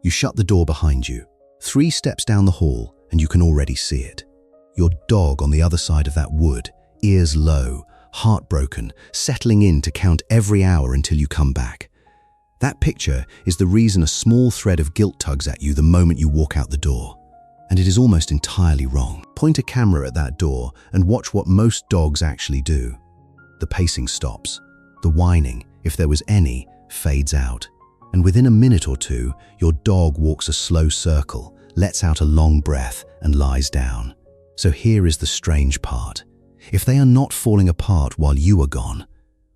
You shut the door behind you. 3 steps down the hall, and you can already see it. Your dog on the other side of that wood, ears low, heartbroken, settling in to count every hour until you come back. That picture is the reason a small thread of guilt tugs at you the moment you walk out the door. And it is almost entirely wrong. Point a camera at that door and watch what most dogs actually do. The pacing stops. The whining, if there was any, fades out. And within a minute or two, your dog walks a slow circle, lets out a long breath, and lies down. So here is the strange part. If they are not falling apart while you are gone,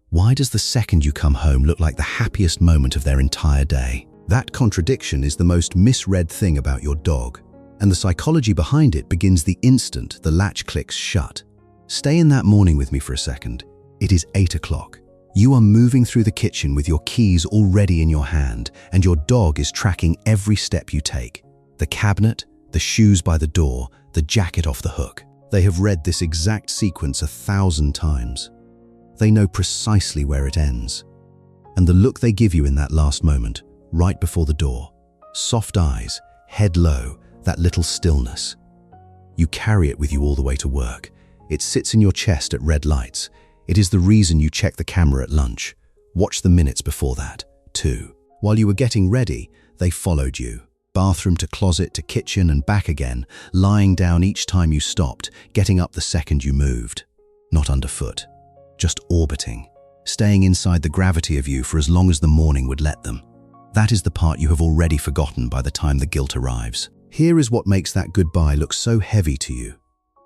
why does the second you come home look like the happiest moment of their entire day? That contradiction is the most misread thing about your dog, and the psychology behind it begins the instant the latch clicks shut. Stay in that morning with me for a second. It is 8 o'clock. You are moving through the kitchen with your keys already in your hand, and your dog is tracking every step you take. The cabinet, the shoes by the door, the jacket off the hook. They have read this exact sequence 1,000 times. They know precisely where it ends. And the look they give you in that last moment, right before the door, soft eyes, head low, that little stillness. You carry it with you all the way to work. It sits in your chest at red lights. It is the reason you check the camera at lunch. Watch the minutes before that, too. While you were getting ready, they followed you. Bathroom to closet to kitchen and back again, lying down each time you stopped, getting up the second you moved. Not underfoot, just orbiting, staying inside the gravity of you for as long as the morning would let them. That is the part you have already forgotten by the time the guilt arrives. Here is what makes that goodbye look so heavy to you.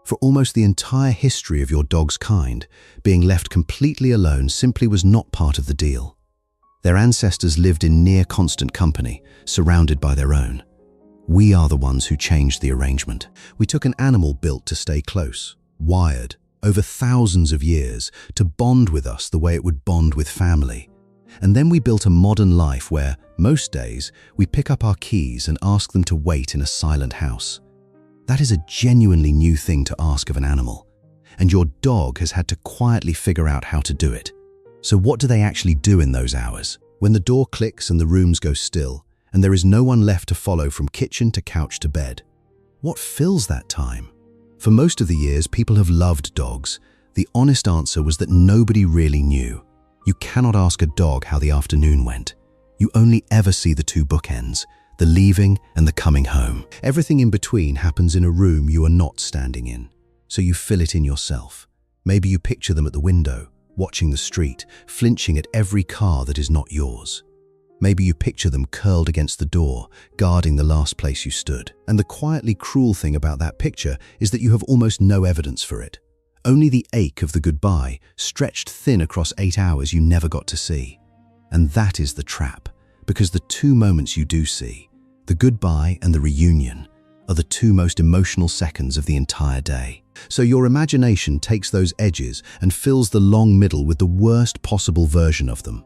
For almost the entire history of your dog's kind, being left completely alone simply was not part of the deal. Their ancestors lived in near constant company, surrounded by their own. We are the ones who changed the arrangement. We took an animal built to stay close, wired, over thousands of years, to bond with us the way it would bond with family. And then we built a modern life where, most days, we pick up our keys and ask them to wait in a silent house. That is a genuinely new thing to ask of an animal, and your dog has had to quietly figure out how to do it. So what do they actually do in those hours? When the door clicks and the rooms go still, and there is no one left to follow from kitchen to couch to bed, what fills that time? For most of the years people have loved dogs. The honest answer was that nobody really knew. You cannot ask a dog how the afternoon went. You only ever see the 2 bookends, the leaving and the coming home. Everything in between happens in a room you are not standing in, so you fill it in yourself. Maybe you picture them at the window, watching the street, flinching at every car that is not yours. Maybe you picture them curled against the door, guarding the last place you stood. And the quietly cruel thing about that picture is that you have almost no evidence for it. Only the ache of the goodbye, stretched thin across 8 hours you never got to see. And that is the trap, because the 2 moments you do see, the goodbye and the reunion, are the 2 most emotional seconds of the entire day. So your imagination takes those edges and fills the long middle with the worst possible version of them.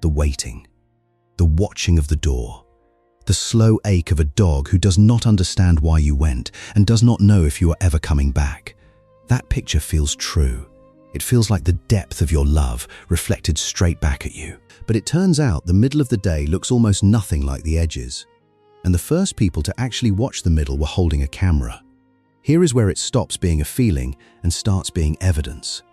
The waiting, the watching of the door, the slow ache of a dog who does not understand why you went and does not know if you are ever coming back. That picture feels true. It feels like the depth of your love reflected straight back at you. But it turns out the middle of the day looks almost nothing like the edges. And the first people to actually watch the middle were holding a camera. Here is where it stops being a feeling and starts being evidence.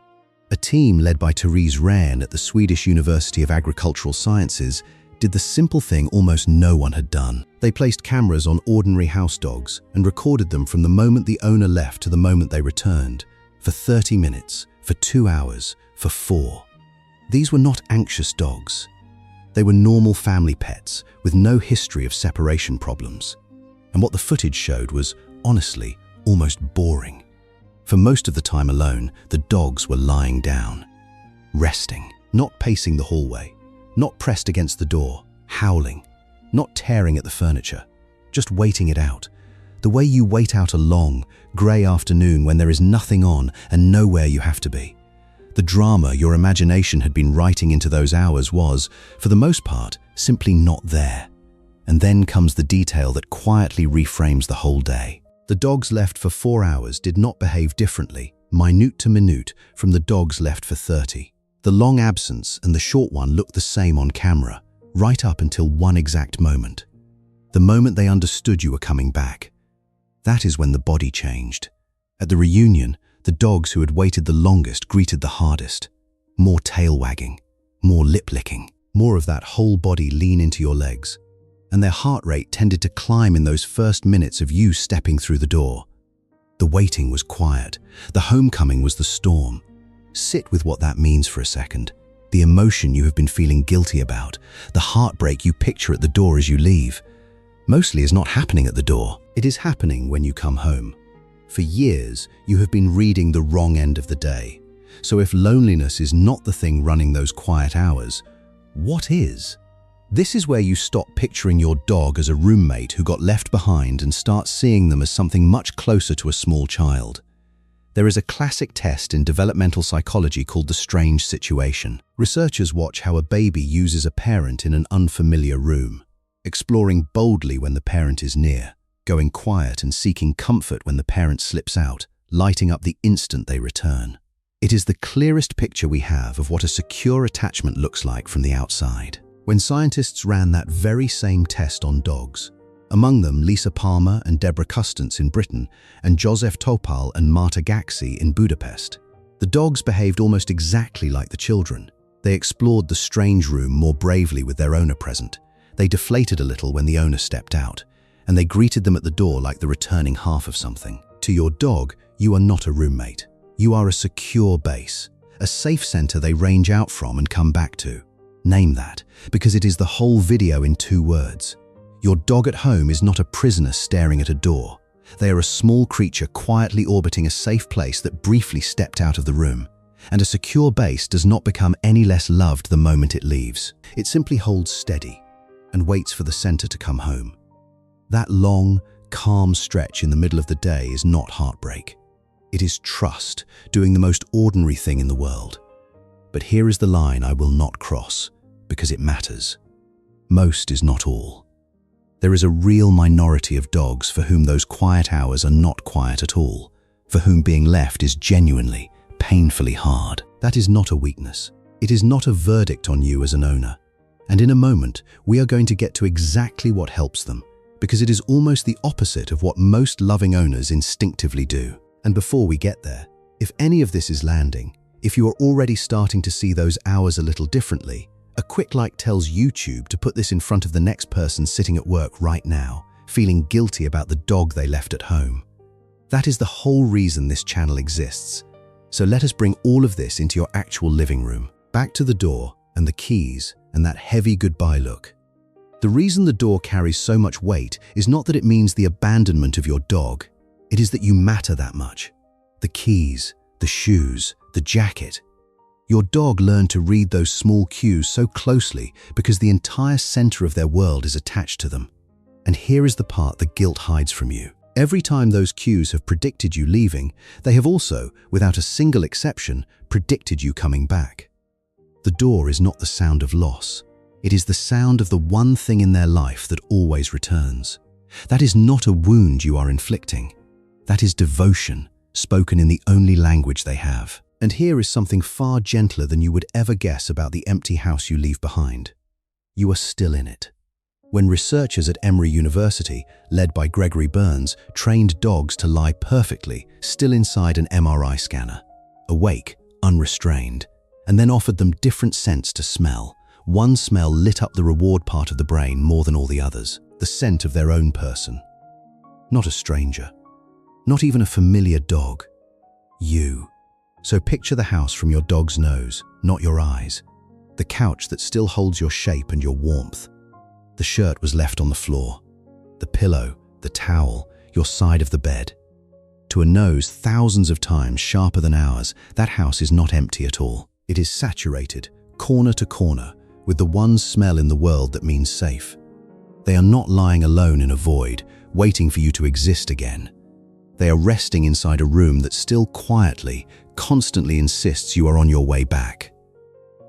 A team led by Therese Rehn at the Swedish University of Agricultural Sciences did the simple thing almost no one had done. They placed cameras on ordinary house dogs and recorded them from the moment the owner left to the moment they returned, for 30 minutes, for 2 hours, for 4. These were not anxious dogs. They were normal family pets with no history of separation problems. And what the footage showed was, honestly, almost boring. For most of the time alone, the dogs were lying down, resting, not pacing the hallway, not pressed against the door, howling, not tearing at the furniture, just waiting it out. The way you wait out a long, grey afternoon when there is nothing on and nowhere you have to be. The drama your imagination had been writing into those hours was, for the most part, simply not there. And then comes the detail that quietly reframes the whole day. The dogs left for 4 hours did not behave differently, minute to minute, from the dogs left for 30. The long absence and the short one looked the same on camera, right up until one exact moment. the moment they understood you were coming back. That is when the body changed. At the reunion, the dogs who had waited the longest greeted the hardest. More tail wagging, more lip licking, more of that whole body lean into your legs. And their heart rate tended to climb in those first minutes of you stepping through the door. The waiting was quiet. The homecoming was the storm. Sit with what that means for a second. The emotion you have been feeling guilty about, the heartbreak you picture at the door as you leave, mostly is not happening at the door. It is happening when you come home. For years, you have been reading the wrong end of the day. So if loneliness is not the thing running those quiet hours, what is? This is where you stop picturing your dog as a roommate who got left behind and start seeing them as something much closer to a small child. There is a classic test in developmental psychology called the strange situation. Researchers watch how a baby uses a parent in an unfamiliar room, exploring boldly when the parent is near, going quiet and seeking comfort when the parent slips out, lighting up the instant they return. It is the clearest picture we have of what a secure attachment looks like from the outside. When scientists ran that very same test on dogs, among them Lisa Palmer and Deborah Custance in Britain, and Joseph Topal and Marta Gaxi in Budapest, the dogs behaved almost exactly like the children. They explored the strange room more bravely with their owner present. They deflated a little when the owner stepped out, and they greeted them at the door like the returning half of something. To your dog, you are not a roommate. You are a secure base, a safe center they range out from and come back to. Name that, because it is the whole video in 2 words. Your dog at home is not a prisoner staring at a door. They are a small creature quietly orbiting a safe place that briefly stepped out of the room. And a secure base does not become any less loved the moment it leaves. It simply holds steady and waits for the center to come home. That long, calm stretch in the middle of the day is not heartbreak. It is trust, doing the most ordinary thing in the world. But here is the line I will not cross, because it matters. Most is not all. There is a real minority of dogs for whom those quiet hours are not quiet at all, for whom being left is genuinely, painfully hard. That is not a weakness. It is not a verdict on you as an owner. And in a moment, we are going to get to exactly what helps them, because it is almost the opposite of what most loving owners instinctively do. And before we get there, if any of this is landing, if you are already starting to see those hours a little differently, a quick like tells YouTube to put this in front of the next person sitting at work right now, feeling guilty about the dog they left at home. That is the whole reason this channel exists. So let us bring all of this into your actual living room, back to the door and the keys and that heavy goodbye look. The reason the door carries so much weight is not that it means the abandonment of your dog. It is that you matter that much. The keys, the shoes, the jacket. Your dog learned to read those small cues so closely because the entire center of their world is attached to them. And here is the part the guilt hides from you. Every time those cues have predicted you leaving, they have also, without a single exception, predicted you coming back. The door is not the sound of loss. It is the sound of the one thing in their life that always returns. That is not a wound you are inflicting. That is devotion, spoken in the only language they have. And here is something far gentler than you would ever guess about the empty house you leave behind. You are still in it. When researchers at Emory University, led by Gregory Burns, trained dogs to lie perfectly, still inside an MRI scanner, awake, unrestrained, and then offered them different scents to smell, one smell lit up the reward part of the brain more than all the others, the scent of their own person. Not a stranger. Not even a familiar dog. You. So picture the house from your dog's nose, not your eyes. The couch that still holds your shape and your warmth. The shirt was left on the floor. The pillow, the towel, your side of the bed. To a nose thousands of times sharper than ours, that house is not empty at all. It is saturated, corner to corner, with the one smell in the world that means safe. They are not lying alone in a void, waiting for you to exist again. They are resting inside a room that still quietly, constantly insists you are on your way back.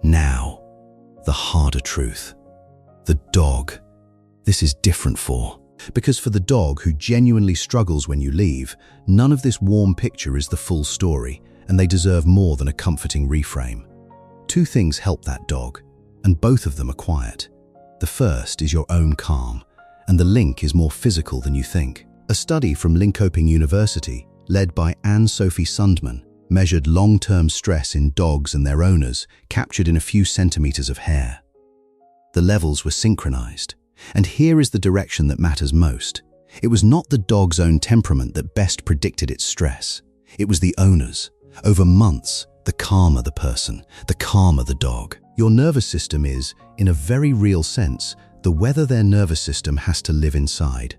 Now, the harder truth. The dog. This is different for. Because for the dog who genuinely struggles when you leave, none of this warm picture is the full story, and they deserve more than a comforting reframe. 2 things help that dog, and both of them are quiet. The first is your own calm, And the link is more physical than you think. A study from Linköping University, led by Ann-Sophie Sundman, measured long-term stress in dogs and their owners, captured in a few centimeters of hair. The levels were synchronized. And here is the direction that matters most. It was not the dog's own temperament that best predicted its stress. It was the owner's. Over months, the calmer the person, the calmer the dog. Your nervous system is, in a very real sense, the weather their nervous system has to live inside.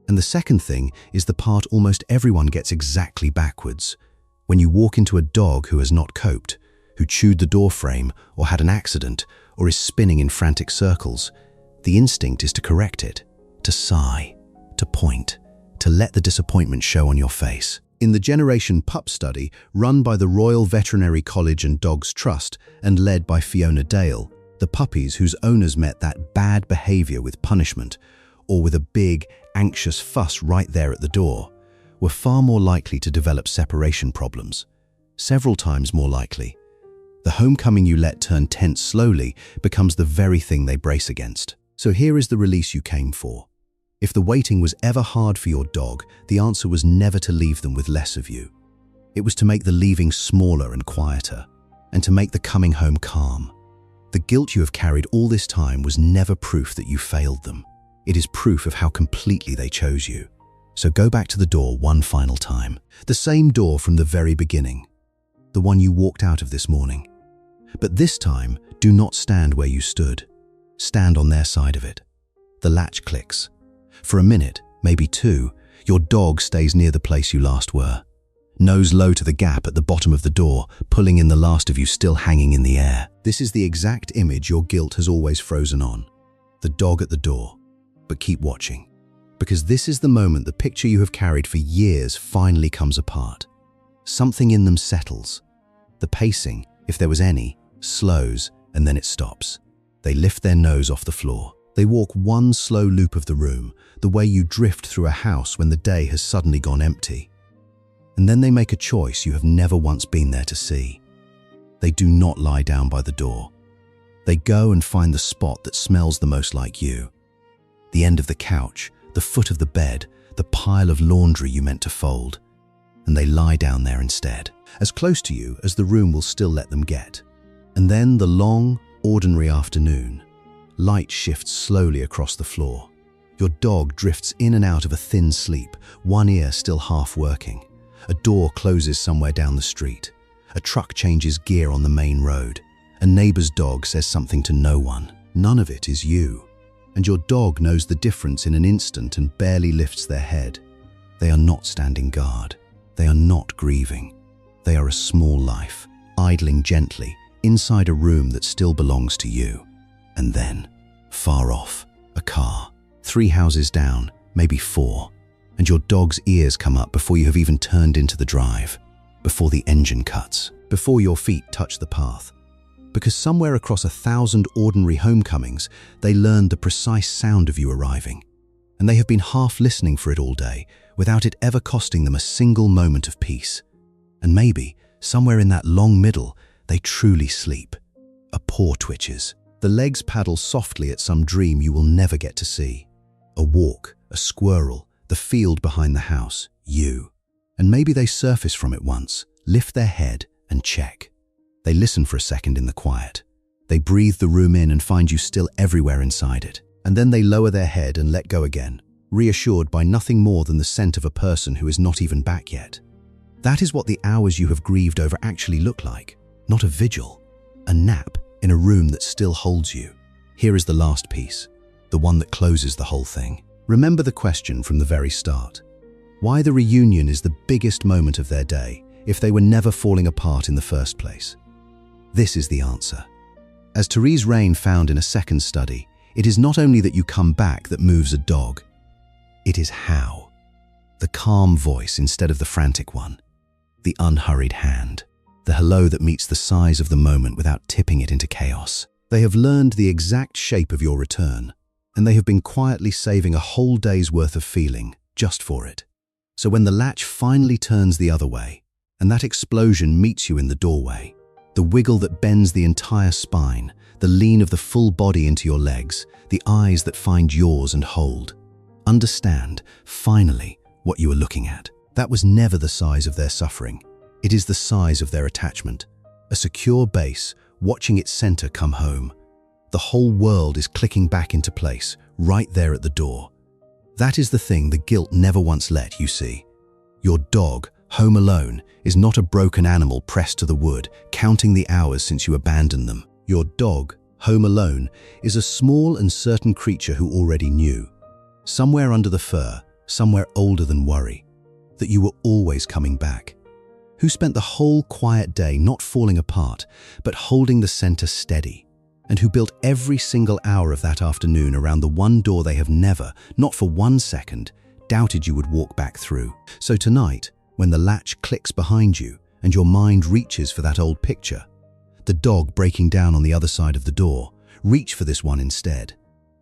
And the second thing is the part almost everyone gets exactly backwards. When you walk into a dog who has not coped, who chewed the door frame or had an accident or is spinning in frantic circles, the instinct is to correct it, to sigh, to point, to let the disappointment show on your face. In the Generation Pup study, run by the Royal Veterinary College and Dogs Trust and led by Fiona Dale, the puppies whose owners met that bad behavior with punishment or with a big, anxious fuss right there at the door were far more likely to develop separation problems, several times more likely. The homecoming you let turn tense slowly becomes the very thing they brace against. So here is the release you came for. If the waiting was ever hard for your dog, the answer was never to leave them with less of you. It was to make the leaving smaller and quieter, and to make the coming home calm. The guilt you have carried all this time was never proof that you failed them. It is proof of how completely they chose you. So go back to the door one final time. The same door from the very beginning. The one you walked out of this morning. But this time, do not stand where you stood. Stand on their side of it. The latch clicks. For a minute, maybe two, your dog stays near the place you last were. Nose low to the gap at the bottom of the door, pulling in the last of you still hanging in the air. This is the exact image your guilt has always frozen on. The dog at the door. But keep watching. Because this is the moment the picture you have carried for years finally comes apart. Something in them settles. The pacing, if there was any, slows, and then it stops. They lift their nose off the floor. They walk one slow loop of the room, the way you drift through a house when the day has suddenly gone empty. And then they make a choice you have never once been there to see. They do not lie down by the door. They go and find the spot that smells the most like you. The end of the couch, the foot of the bed, the pile of laundry you meant to fold. And they lie down there instead, as close to you as the room will still let them get. And then the long, ordinary afternoon. Light shifts slowly across the floor. Your dog drifts in and out of a thin sleep, one ear still half working. A door closes somewhere down the street. A truck changes gear on the main road. A neighbor's dog says something to no one. None of it is you. And your dog knows the difference in an instant and barely lifts their head. They are not standing guard. They are not grieving. They are a small life, idling gently, inside a room that still belongs to you. And then, far off, a car, 3 houses down, maybe 4, and your dog's ears come up before you have even turned into the drive, before the engine cuts, before your feet touch the path. Because somewhere across 1,000 ordinary homecomings, they learned the precise sound of you arriving. And they have been half listening for it all day, without it ever costing them a single moment of peace. And maybe, somewhere in that long middle, they truly sleep. A paw twitches. The legs paddle softly at some dream you will never get to see. A walk, a squirrel, the field behind the house, you. And maybe they surface from it once, lift their head and check. They listen for a second in the quiet. They breathe the room in and find you still everywhere inside it. And then they lower their head and let go again, reassured by nothing more than the scent of a person who is not even back yet. That is what the hours you have grieved over actually look like. Not a vigil, a nap in a room that still holds you. Here is the last piece, the one that closes the whole thing. Remember the question from the very start. Why the reunion is the biggest moment of their day if they were never falling apart in the first place? This is the answer. As Therese Rain found in a second study, it is not only that you come back that moves a dog. It is how. The calm voice instead of the frantic one. The unhurried hand. The hello that meets the size of the moment without tipping it into chaos. They have learned the exact shape of your return, and they have been quietly saving a whole day's worth of feeling just for it. So when the latch finally turns the other way, and that explosion meets you in the doorway, the wiggle that bends the entire spine, the lean of the full body into your legs, the eyes that find yours and hold, understand, finally, what you are looking at. That was never the size of their suffering. It is the size of their attachment. A secure base, watching its center come home. The whole world is clicking back into place, right there at the door. That is the thing the guilt never once let you see. Your dog, home alone, is not a broken animal pressed to the wood, counting the hours since you abandoned them. Your dog, home alone, is a small and certain creature who already knew, somewhere under the fur, somewhere older than worry, that you were always coming back. Who spent the whole quiet day not falling apart, but holding the center steady, and who built every single hour of that afternoon around the one door they have never, not for 1 second, doubted you would walk back through. So tonight, when the latch clicks behind you and your mind reaches for that old picture, the dog breaking down on the other side of the door, reach for this one instead.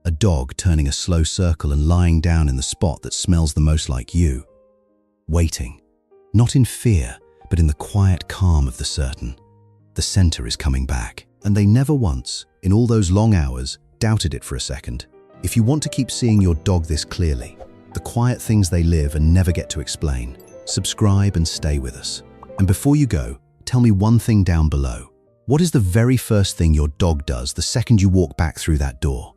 A dog turning a slow circle and lying down in the spot that smells the most like you. Waiting, not in fear, but in the quiet calm of the certain. The center is coming back, and they never once, in all those long hours, doubted it for a second. If you want to keep seeing your dog this clearly, the quiet things they live and never get to explain, subscribe and stay with us. And before you go, tell me one thing down below. What is the very first thing your dog does the second you walk back through that door?